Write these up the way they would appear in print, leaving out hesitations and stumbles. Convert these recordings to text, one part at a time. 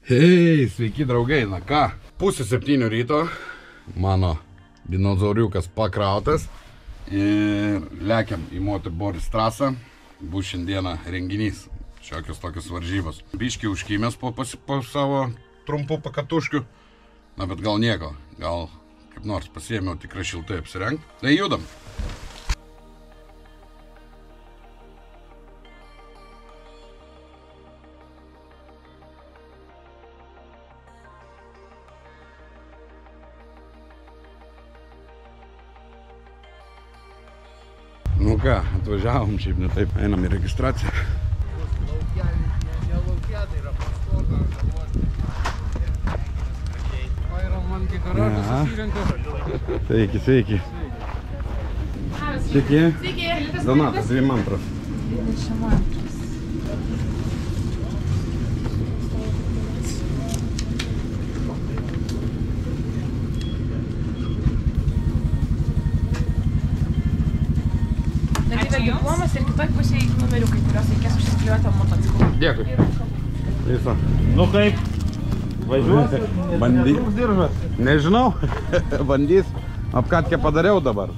Hei, sveiki draugai, na ką, 6:30 ryto, mano dinozauriukas pakrautas ir lekiam į Motorboris trasą, bus šiandieną renginys, šiokios tokios varžybos. Biški užkymės po savo trumpų pakatuškių, na bet gal nieko, gal kaip nors pasiėmiau tikrai šiltai apsirengt. Tai judam. Nu ką, atvažiavom, šiaip ne taip, einam į registraciją. Ne laukia, tai yra pastoka. Vairam man kai garažas susirenka. Sveiki, sveiki. Sveiki. Sveiki. Donatas, 22. 22. Diplomas ir kitoj pusėje numeriukai, kurios reikės užsikliuoti ant motociklų. Dėkui. Viso. Nu kaip? Važiuosi? Bandys diržas? Nežinau. Bandys. Apkatkę padariau dabar.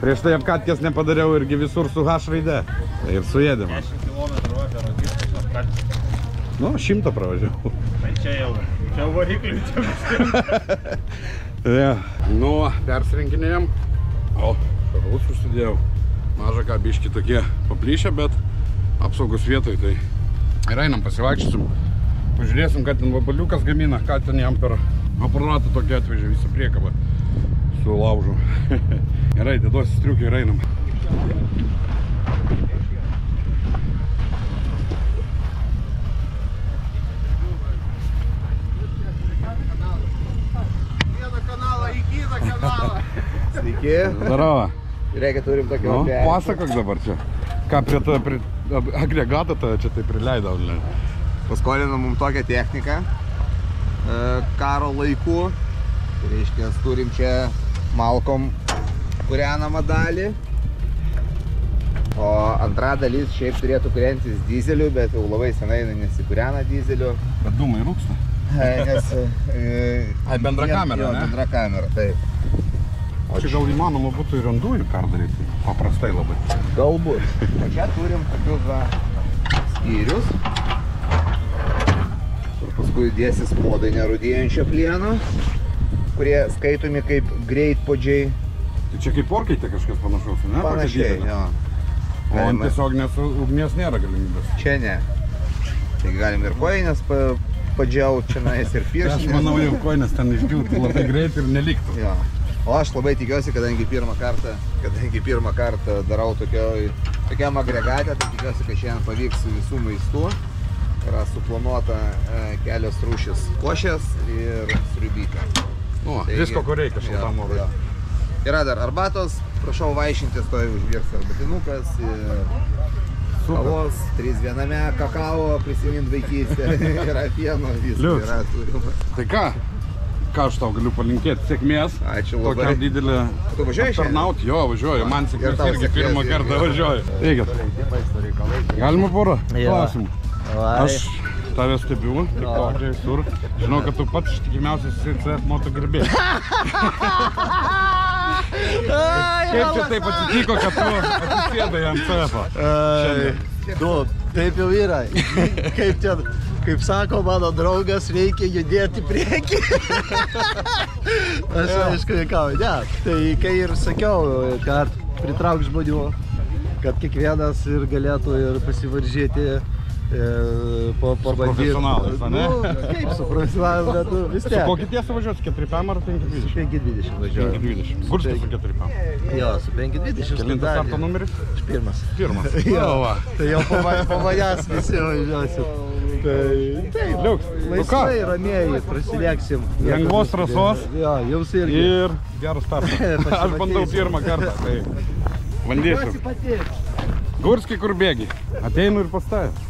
Prieš tai apkatkės nepadariau irgi visur su H raide. Tai ir suėdimas. 10 km apie rodyskas apkatkės. Nu, 100 pravažiavau. Tai čia variklių čia viskas. Ja. Nu, persirinkinėjom. O, šarvus užsidėjau. Maža ką biški tokie paplyšę, bet apsaugos vietoj, tai ir einam pasivaikščiosim. Pažiūrėsim, ką ten vabaliukas gamina, ką ten jam per aparatą tokia atvežė visą priekabą su laužu. Gerai, dėduosi striukį ir einam. Vieną kanalą į kitą kanalą. Sveiki. Zdarova. Reikia turim tokį Pasakok dabar čia. Ką prie to agregatą čia tai prileidau. Paskolinom mums tokią techniką karo laikų. Tai reiškia, turim čia malkom kūrenamą dalį. O antra dalis šiaip turėtų kūrentis dizeliu, bet jau labai senai nesikūrena dizeliu. Bet dūmai rūksta. Nes... bendra kamera, ne? Bendra kamera, taip. O čia gal įmanoma būtų ir ant dujų perdaryti, paprastai labai. Galbūt. O čia turim tokius skyrius, kur paskui dėsis podai nerūdėjančio plieno, kurie skaitomi kaip greitpodžiai. Tai čia kaip orkaitė kažkas panašaus, ne? Panašiai, jo. O ant tiesioginės ugnies nėra galimybės. Čia ne. Tai galim ir koinės padžiaut čia nais ir pirštinės. Aš manau, jau koinės ten išdžiūtų labai greit ir neliktų. Jo. O aš labai tikiuosi, kadangi pirmą kartą darau tokiam agregatę, tai tikiuosi, kad šiandien pavyks visų maistų. Yra suplanuota kelios rūšis košės ir sriubytė. Nu, visko, ko reikia šiltam orui. Yra dar arbatos, prašau vaišintis, to užvirks arbatinukas, kavos, 3 viename, kakao, prisimint vaikystę, yra pieno, visko yra turima. Tai ką aš tau galiu palinkėti? Sėkmės. Ačiū labai. Tokią didelę aptarnauti. Jo, važiuoju. Man sėkmės irgi pirmą kartą važiuoju. Eikit. Galima porą klausimų? Aš tave stebiu, tik tokia visur. Žinau, kad tu pats ištikimiausias CF moto gerbėjas. Kaip čia taip atsitiko, kad tu atsisėdai ant CF-o? Nu, taip jau yra. Kaip sako mano draugas, reikia judėti priekį. Aš aišku, ne. Tai kai ir sakiau, kad pritrauks žmonių, kad kiekvienas ir galėtų ir pasivaržyti profesionalas, ne? Nu, kaip su profesionalas, bet vis tiek. Su kokį tiesą važiuosi? 4 PM ar 520? Su 520 važiuoju. 520. Kur tu su 4 PM? Jo, su 520. Kelintas starto numeris? Pirmas. Pirmas. Tai jau po manęs visi važiuosim. Taip, laisvai, ramieji, prasilėksim. Lengvos trasos. Jo, jums irgi. Ir geras startas. Aš bandau pirmą kartą, tai bandysiu. Gurskiai kur bėgi? Ateinu ir pastavęs.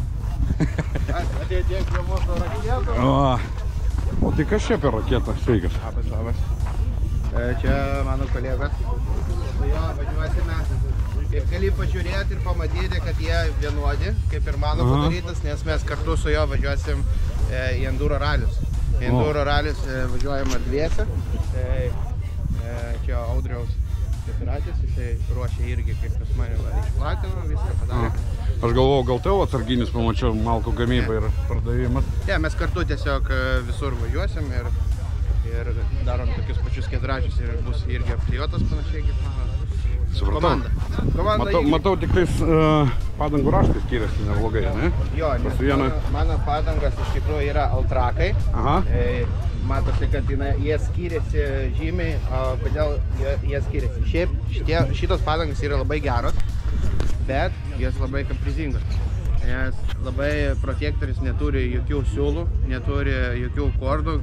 Atėjo prie mūsų raketų. O tai kas čia per raketą? Sveikas. Čia mano kolegas. Su jo važiuosime. Kaip gali pažiūrėti ir pamatyti, kad jie vienodi, kaip ir mano padarytas, nes mes kartu su jo važiuosim į Enduro ralius. Enduro ralius važiuojama dviese. Čia Audriaus keturatės, jisai ruošia irgi, kaip pas mane išplatino, viską padarė. Aš galvojau, gal tavo atsarginis pamačiau malkų gamybą ir pardavimas. Mes kartu tiesiog visur važiuosim ir darom tokius pačius keturračius ir bus irgi apklijuotas panašiai kaip mano komanda. Matau tik tais padangų raštai skiriasi neblogai, ne? Jo, nes mano padangas iš tikrųjų yra Altrakai. Aha. Matosi, kad jie skiriasi žymiai, kodėl jie skiriasi. Šiaip šitos padangas yra labai geros, bet jos labai kaprizingos. Nes labai protektorius neturi jokių siūlų, neturi jokių kordų.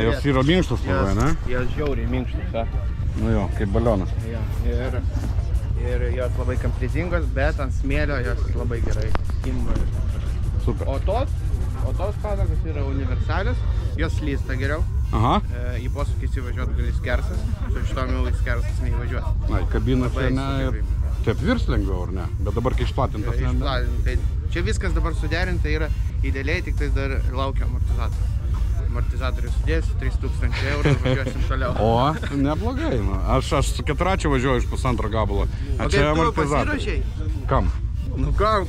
Jos yra minkštos labai, ne? Jos žiauriai minkštos. Nu jo, kaip balionas. Ir jos labai kaprizingos, bet ant smėlio jos labai gerai kimba. Super. O tos padangos yra universalios, jos slysta geriau. Aha. Į posūkį įsivažiuot gali skersas, su šitom jau skersas neįvažiuot. Na, kabina čia ne ir taip virs lengviau, ar ne? Bet dabar, kai išplatintas, ne? Tai čia viskas dabar suderinta yra idealiai, tik tai dar laukia amortizatorių. Amortizatorių sudėsiu, 3000 eurų, važiuosim toliau. O, neblogai. Aš su keturračiu važiuoju iš pusantro gabalo. O kaip tu pasirašei? Kam? Nu kam,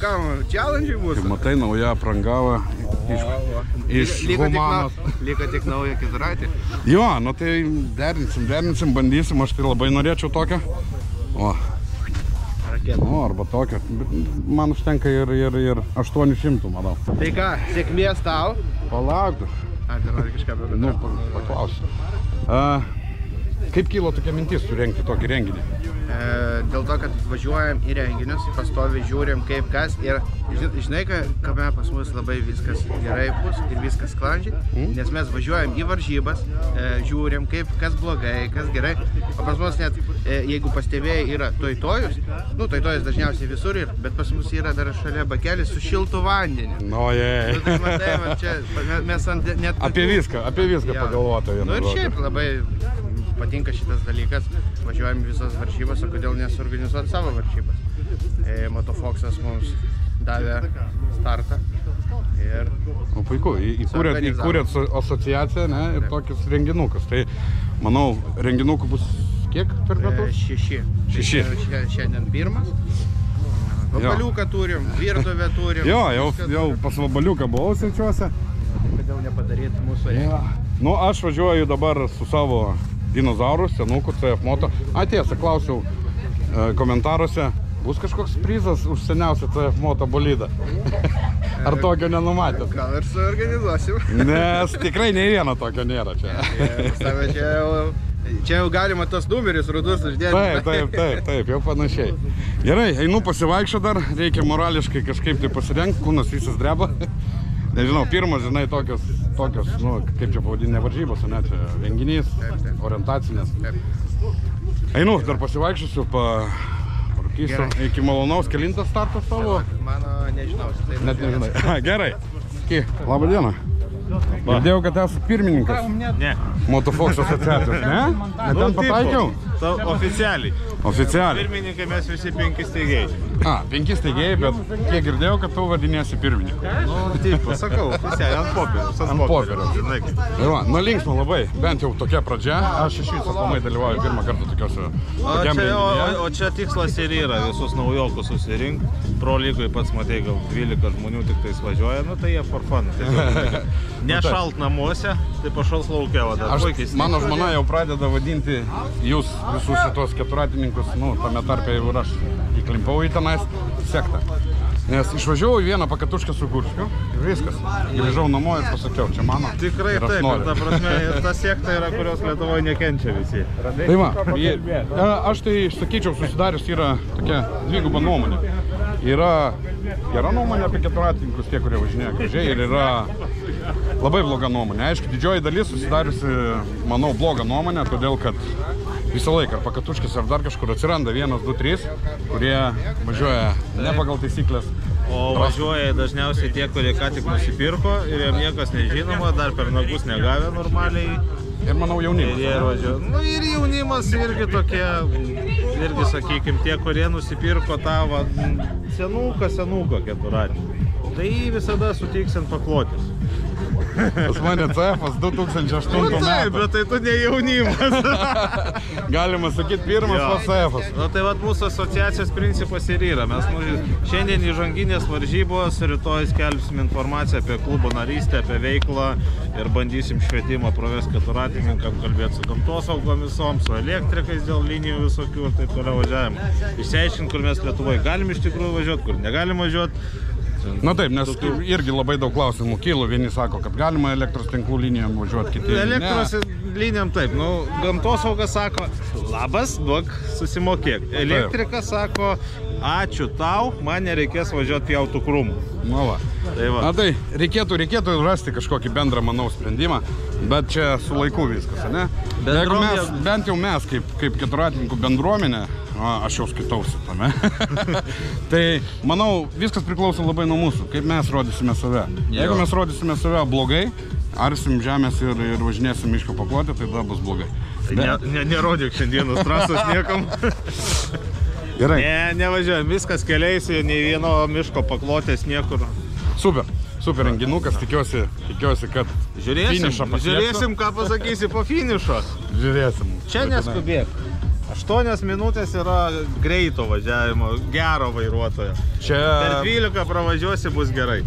challenge bus? Kaip matai, nauja aprangava iš Humanos. Liko tik nauja keturratė. Jo, nu tai derinsim, bandysim, aš tai labai norėčiau tokią. O, arba tokią. Man užtenka ir 800, manau. Tai ką, sėkmės tau? Palauk. Ar dar nori kažką padaryti? Nu, paklausiu. Kaip kilo tokia mintis surengti tokį renginį? Dėl to, kad važiuojam į renginius, pastoviai žiūrim kaip kas ir žinai, kame pas mus labai viskas gerai bus ir viskas sklandžiai, nes mes važiuojam į varžybas, žiūrim kaip kas blogai, kas gerai, o pas mus net, jeigu pastebėjai, yra toitojus, nu toitojus dažniausiai visur yra, bet pas mus yra dar šalia bakelis su šiltu vandeniu. Nu, jei. Nu, tai matai, man čia, mes net... Apie viską pagalvota. Nu ir šiaip labai patinka šitas dalykas, važiuojam visas varžybas, o kodėl nesuorganizuoti savo varžybas. Motofoksas mums davė startą ir... O puiku, įkūrėt asociaciją, ne, ir tokius renginukus. Tai, manau, renginukų bus kiek per metus? 6. Šiandien pirmas. Vabaliuką turim, virtuvę turim. Jo, jau pas Vabaliuką buvau svečiuose. Kodėl nepadaryti mūsų renginį? Nu, aš važiuoju dabar su savo dinozaurų, senukų, CF Moto. Tiesa, klausiau komentaruose, bus kažkoks prizas už seniausią CF Moto bolidą? Ar tokio nenumatėt? Gal ir suorganizuosim. Nes tikrai nei vieno tokio nėra čia. Čia jau galima tos numerius rudus uždėti. Taip, jau panašiai. Gerai, einu pasivaikščioti dar, reikia morališkai kažkaip tai pasirengti, kūnas visas dreba. Nežinau, pirmas, žinai, tokios, nu, kaip čia pavadinė varžybos, ne, čia renginys, orientacinės. Einu, dar pasivaikščiosiu, parūkysiu. Iki malonaus, kelintas startas tavo? Mano, nežinau. Net nežinai. Gerai. Labą dieną. Girdėjau, kad esi pirmininkas. Ne. Motofoks asociacijos, ne? Ne ten pataikiau? Oficialiai. Oficialiai. Pirmininkai mes visi 5 steigėjai. 5 steigėjai, bet kiek girdėjau, kad tu vadinėsi pirmininku. Nu, taip, pasakau, oficialiai, ant popieriaus. Ant popieriaus. Tai va, nu linksma labai, bent jau tokia pradžia. Aš iš viso aplamai dalyvauju pirmą kartą tokiuose renginyje. O čia tikslas ir yra visus naujokus susirinkti. Pro lygoj pats matai, gal 12 žmonių tik tais važiuoja, nu tai jie for fun. Nešalt namuose, tai pašals laukia. Mano žmona jau pradeda vadinti jūs visus šitos keturratininkus, nu, tame tarpe ir aš įklimpau į tenais sektą. Nes išvažiavau į vieną pakatuškę su Gurskiu ir viskas. Grįžau namo ir pasakiau, čia mano. Tikrai taip, ir ta prasme, ta sekta yra, kurios Lietuvoje nekenčia visi. Tai va, aš tai sakyčiau, susidarius yra tokia dviguba nuomonė. Yra gera nuomonė apie keturratininkus, tie, kurie važinėja gražiai, ir yra labai bloga nuomonė. Aišku, didžioji dalis susidariusi, manau, blogą nuomonę, todėl kad visą laiką ar pakatuškis ar dar kažkur atsiranda 1, 2, 3, kurie važiuoja ne pagal taisyklės. O važiuoja dažniausiai tie, kurie ką tik nusipirko ir jam niekas nežinoma, dar per nagus negavę normaliai. Ir manau jaunimas. Nu ir jaunimas irgi tokie, irgi sakykim, tie, kurie nusipirko tą senuką keturratį. Tai jį visada sutiks ant paklotis. Pas mane CF 2008 Taip, metų. bet tai tu ne jaunimas. Galima sakyti, pirmas pas CF. Na tai vat mūsų asociacijos principas ir yra. Mes šiandien įžanginės varžybos, rytoj skelbsim informaciją apie klubo narystę, apie veiklą ir bandysim švietimą pravesti keturratininkam, kalbėti su gamtosaugom visom, su elektrikais dėl linijų visokių ir taip toliau važiavim. Išsiaiškinti, kur mes Lietuvoje galim iš tikrųjų važiuoti, kur negalim važiuoti. Na taip, nes irgi labai daug klausimų kilo. Vieni sako, kad galima elektros tinklų linijom važiuoti, kiti Elektros linijom taip, gamtosaugas sako, labas, duok susimokėk. Elektrikas sako, ačiū tau, man nereikės važiuoti pjautų krūmų. Na va. Na tai reikėtų rasti kažkokį bendrą, manau, sprendimą, bet čia su laiku viskas, ne? Jeigu mes, bent jau mes, kaip keturratininkų bendruomenė, aš jau skaitausi tame, tai manau, viskas priklauso labai nuo mūsų, kaip mes rodysime save. Jeigu mes rodysime save blogai, arsim žemės ir važinėsim miško paklotę, tai tada bus blogai. Nerodyk šiandienos trasos niekam. Gerai. Nevažiuojam, viskas keliaisi, nei vieno miško paklotės niekur. Super renginukas, tikiuosi, kad finišą pasiektų. Žiūrėsim, ką pasakysi po finišo. Žiūrėsim. Čia neskubėk. 8 minutės yra greito važiavimo, gero vairuotojo. Per 12 pravažiuosi, bus gerai.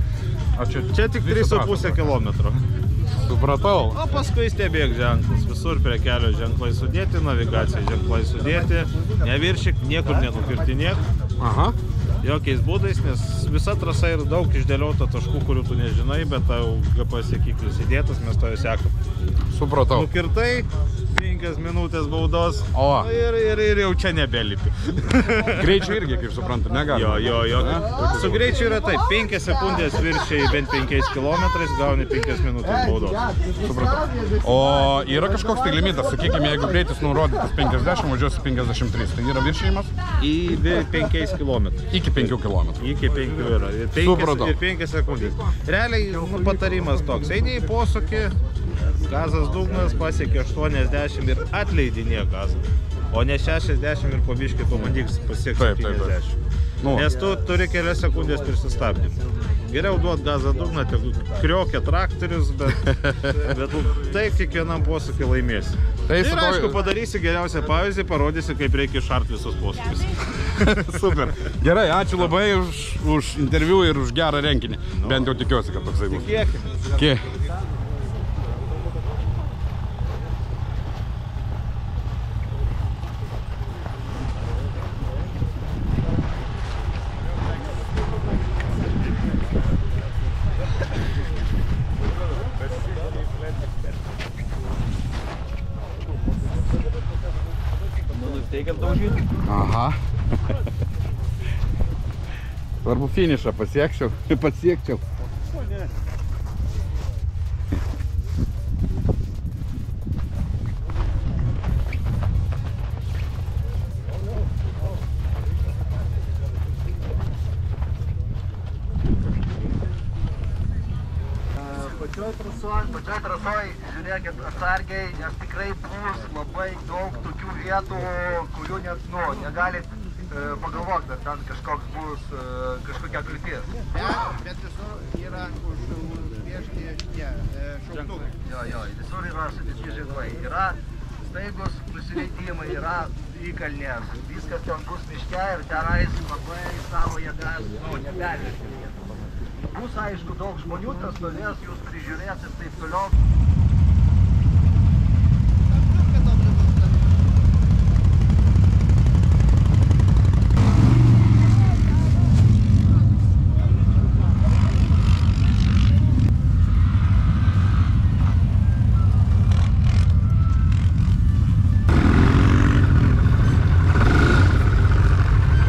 Čia tik 3,5 km. Supratau. O paskui stebėk ženklus. Visur prie kelio ženklai sudėti, navigacijai ženklai sudėti. Neviršyk, niekur nenukirtinėk. Aha. Jokiais būdais, nes visa trasa yra daug išdėliota taškų, kurių tu nežinai, bet tau GPS sekiklis įdėtas, mes to sekam. Supratau. Nukirtai, 5 minutės baudos ir jau čia nebelipi. Greičiu irgi, kaip suprantu, negali. Jo. Su greičiu yra taip, 5 sekundės viršiai bent 5 km, gauni 5 minutės baudos. Supratau. O yra kažkoks tai limitas, sakykime, jeigu greitis nurodytas 50, važiuosi 53, tai yra viršijimas? Į 5 km. Iki 5 km. Iki 5 yra. Ir 5 sekundės. Realiai patarimas toks, eini į posūkį, gazas dugnas pasiekia 80 ir atleidinė gazą, o ne 60 ir po biškį pabandyk pasiekti 70. Nes tu turi kelias sekundės prisistabdymą. Geriau duot gazą dugną, kriokia traktorius, bet taip kiekvienam posūkį laimėsi. Ir aišku, padarysi geriausią pavyzdį, parodysi, kaip reikia išart visus posūkius. Super. Gerai, ačiū labai už interviu ir už gerą renginį. Bent jau tikiuosi, kad toksai bus. Tikėkime. Aha. Svarbu finišą pasiekčiau. Pačioj trasoj žiūrėkit atsargiai, nes tikrai bus labai daug tokių vietų, kurių net, negalit pagalvoti, kad ten kažkoks bus kažkokia kliūtis. Bet visur yra užpiešti šauktukai. Jo, visur yra sudėti ženklai. Yra staigus nusileidimai, yra įkalnės. Viskas ten bus miške ir tenais labai savo jėgas neperviršti. Bus aišku daug žmonių, tas stovės, jūs prižiūrės ir taip toliau.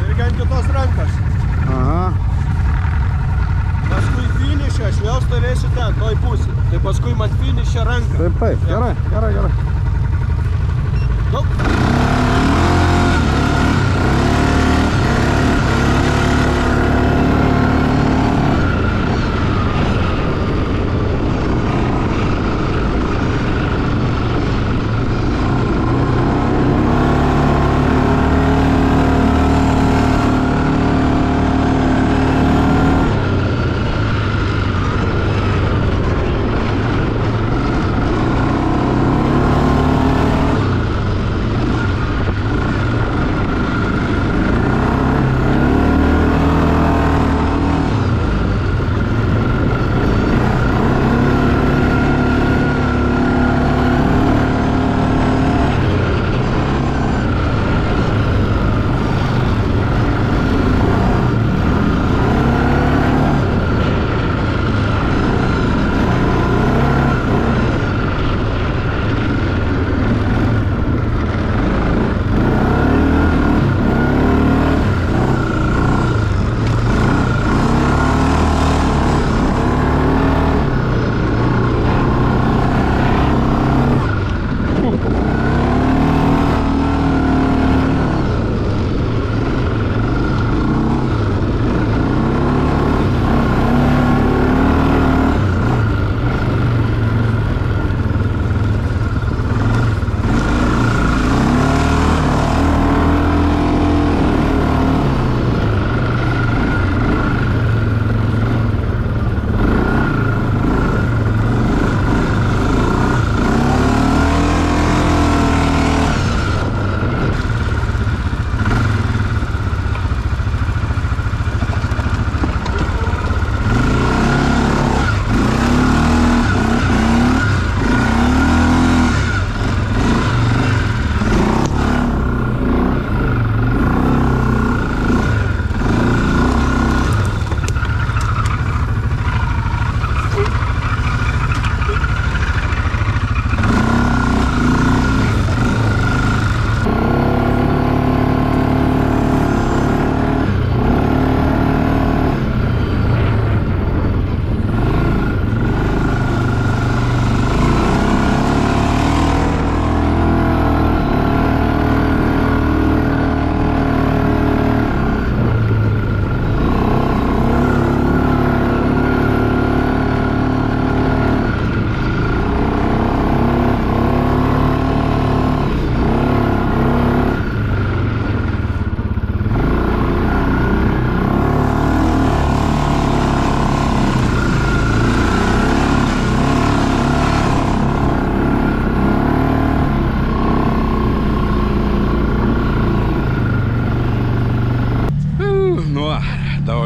Irgi ant kitos rankos. Aha. Paskui finišą, aš vėl stovėsiu ten, toj pusė. Tai paskui man finišą ranką. Taip, gerai.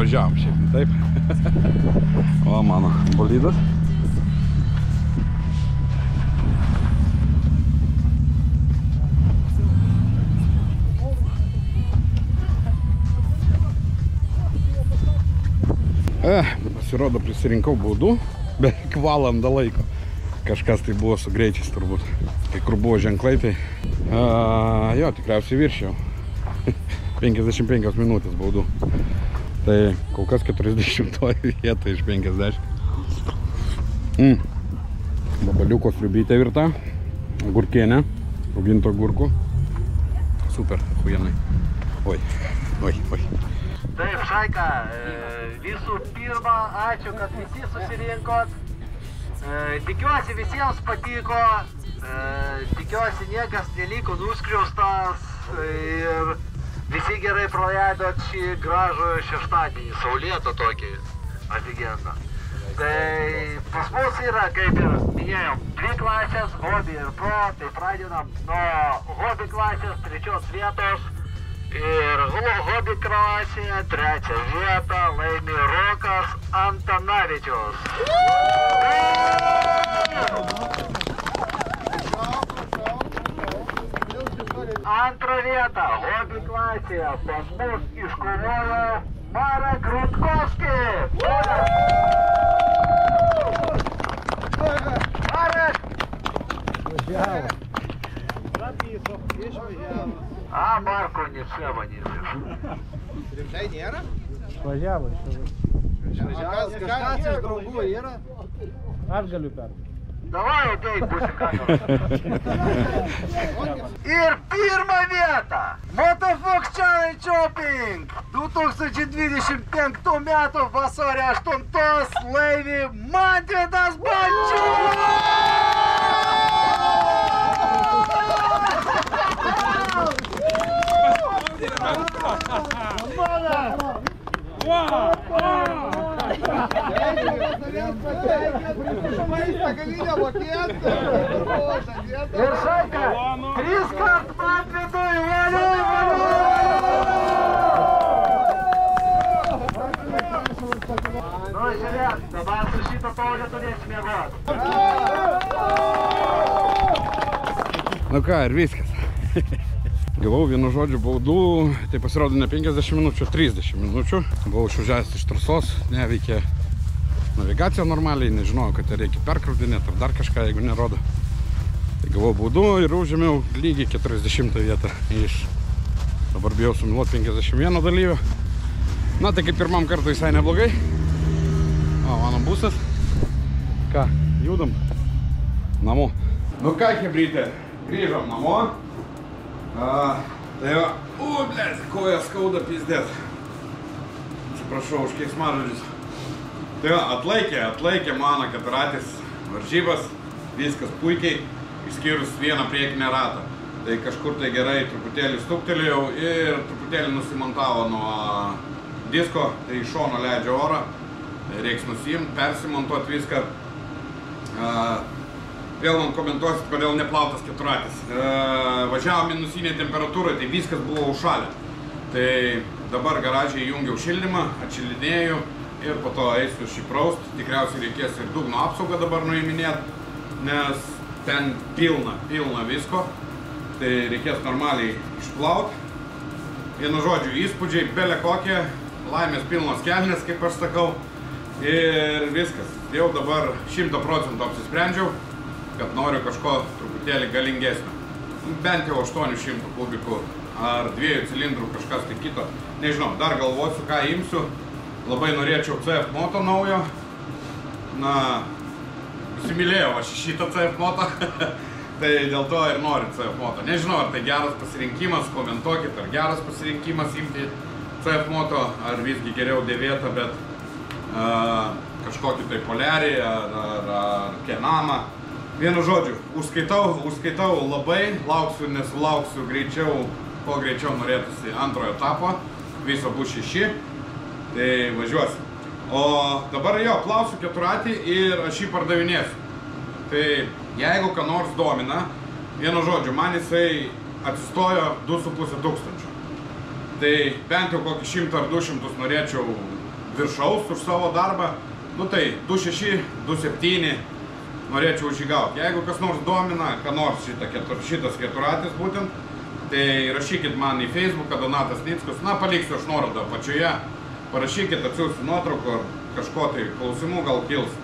pravažiavom šiaip, taip. O, mano bolidas. Pasirodo, prisirinkau baudų, beveik valandą laiko. Kažkas tai buvo su greičiais turbūt. Kai kur buvo ženklai, tai jo, tikriausiai viršėjau. 55 minutės baudų. Tai kol kas 40 vieta iš 50. Babaliuko sriubytė virta. Agurkienė. Rauginto agurkų. Super, huienai. Oi. Taip, Šaika, visų pirma, ačiū, kad visi susirinkot. Tikiuosi visiems patiko, tikiuosi niekas neliko nuskriaustas ir visi gerai praleidot šį gražų šeštadienį, saulėtą tokį afigeną. Tai pas mus yra, kaip ir minėjom, 2 klasės, hobby ir pro, tai pradedam nuo hobby klasės 3 vietos. Ir hobby klasėje 3 vietą laimi Rokas Antanavičius. Antrą vietą hobby klasėje pas mus iškovojo Marek Rutkovski. Marek! A, Marko nešėva nešėva. Rimtai nėra? Važiavo. Kažkas iš draugų yra? Aš galiu perduoti. Davai, ateik, būsi kameros. Ir pirmą vietą Motofox Challenge Shopping 2025 metų vasario 8 laimi Mantvydas Balčiūnas! Ir Šaika, 3 kart Mantvidui, valiu! Nu, žiūrėk, dabar su šito taurė turėsi miegot. Nu ką, ir viskas. Gavau vienu žodžiu baudų, tai pasirodo ne 50 minučių, 30 minučių. Buvau išvažiavęs iš trasos, neveikė navigacija normaliai, nežinojau, kad reikia perkraudinėti ar dar kažką, jeigu nerodo. Tai gavau baudų ir užėmiau lygiai 40 vietą iš, dabar bijau sumiluoti 51 dalyvio. Na, tai kaip pirmam kartui visai neblogai. O, mano busas. Ką, judam namo. Nu ką, hebrytė, grįžom namo. Tai va, blės, koja skauda pizdės. Atsiprašau už keiksmažodžius. Tai va, atlaikė mano keturatės varžybas, viskas puikiai, išskyrus vieną priekinę ratą. Tai kažkur tai gerai truputėlį stuktelėjau ir truputėlį nusimontavo nuo disko, tai iš šono leidžia orą, reiks nusiimt, persimontuoti viską. Vėl man komentuosit, kodėl neplautas keturatės. Važiavo minusinė temperatūra, tai viskas buvo užšalę. Tai dabar garažiai jungiau šildymą, atšildinėjau ir po to eisiu šipraust. Tikriausiai reikės ir dugno apsaugą dabar nuiminėti, nes ten pilna visko. Tai reikės normaliai išplauti. Vienu žodžiu, įspūdžiai bele kokie, laimės pilnos kelnės, kaip aš sakau. Ir viskas. Jau dabar 100% apsisprendžiau, kad noriu kažko truputėlį galingesnio. Bent jau 800 kubikų ar 2 cilindrų kažkas tai kito. Nežinau, dar galvosiu, ką imsiu. Labai norėčiau CF moto naujo. Na, įsimylėjau aš šitą CF moto. Tai dėl to ir noriu CF moto. Nežinau, ar tai geras pasirinkimas, komentuokit, ar geras pasirinkimas imti CF moto, ar visgi geriau dėvėtą, bet kažkokį tai Polerį ar Kenamą. Vienu žodžiu, užskaitau labai, lauksiu, nesulauksiu greičiau, kuo greičiau norėtųsi antrojo etapo, viso bus 6, tai važiuosiu. O dabar jo, plausiu keturatį ir aš jį pardavinėsiu. Tai jeigu ką nors domina, vienu žodžiu, man jisai atsistojo 2,5 tūkstančio. Tai bent jau kokį 100 ar 200 norėčiau viršaus už savo darbą, nu tai 2.6, 2.7 norėčiau užsigauti. Jeigu kas nors domina, ką nors šitas keturatis būtent, tai rašykit man į Facebooką, Donatas Nickus, na paliksiu aš nuorodą apačioje, parašykit, atsiųsiu nuotraukų, kažko tai klausimų gal kils.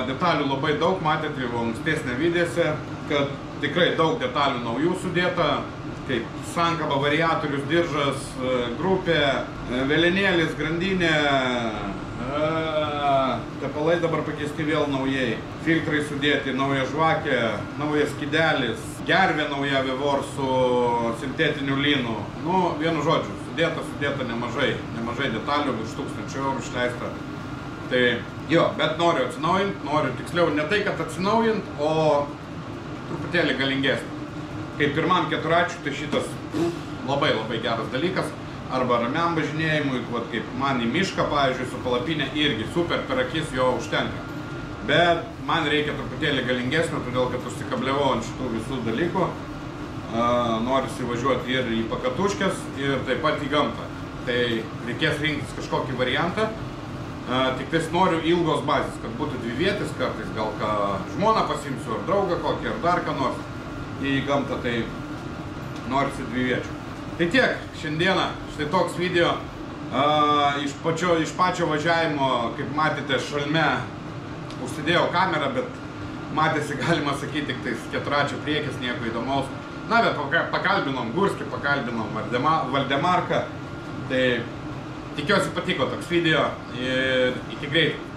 Detalių labai daug, matėte jau ankstesnė videose, kad tikrai daug detalių naujų sudėta, kaip sankaba, variatorius, diržas, grupė, velenėlis, grandinė, tepalai dabar pakeisti vėl naujai, filtrai sudėti, nauja žvakė, naujas skydelis, gervė nauja Vivor su sintetiniu lynu. Nu, vienu žodžiu, sudėta nemažai detalių, virš 1000 eurų išleista. Tai jo, bet noriu atsinaujinti, tiksliau ne tai, kad atsinaujinti, o truputėlį galingesnį. Kaip pirmam keturačiui, tai šitas labai geras dalykas. Arba ramiam važinėjimui, kaip man į mišką, pavyzdžiui, su palapinė irgi super, per akis jo užtenka. Bet man reikia truputėlį galingesnio, todėl kad užsikabliavau ant šitų visų dalykų. Norisi važiuoti ir į pakatuškės, ir taip pat į gamtą. Tai reikės rinktis kažkokį variantą. Tik tais noriu ilgos bazės, kad būtų dvivietis kartais, gal ką žmoną pasimsiu, ar draugą kokį, ar dar ką nors į gamtą, tai norisi dviviečių. Tai tiek šiandieną, štai toks video iš pačio važiavimo, kaip matėte, šalme užsidėjau kamerą, bet matėsi, galima sakyti, tik tais keturačio priekis, nieko įdomaus. Na, bet pakalbinom Gurskį, pakalbinom Valdemarką, tai tikiuosi patiko toks video ir iki greitai.